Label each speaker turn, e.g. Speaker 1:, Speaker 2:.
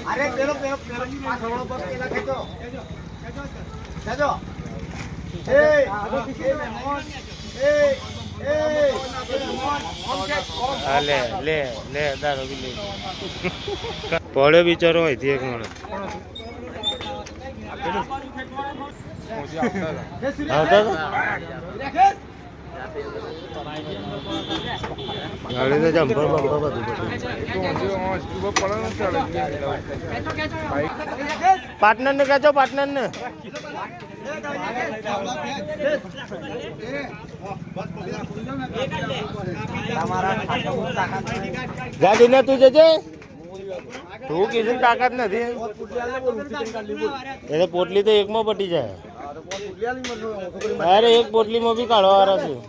Speaker 1: અરે પેલો પાછળનો પગ પેલા ખેંચો ખેંચો
Speaker 2: લે લે લે દારો લે પડ્યો બિચારો અહીંથી એક માણસ આવતા ગાડી તો જમ્પર બમ્પર બધું પાર્ટનર ને કહેજો પાર્ટનર ને ગાડી ને તું જજે તું કીધું તાકાત નથી એટલે પોટલી તો એકમાં પટી જાય અરે એક પોટલીમાં બી કાઢવા વાળા છું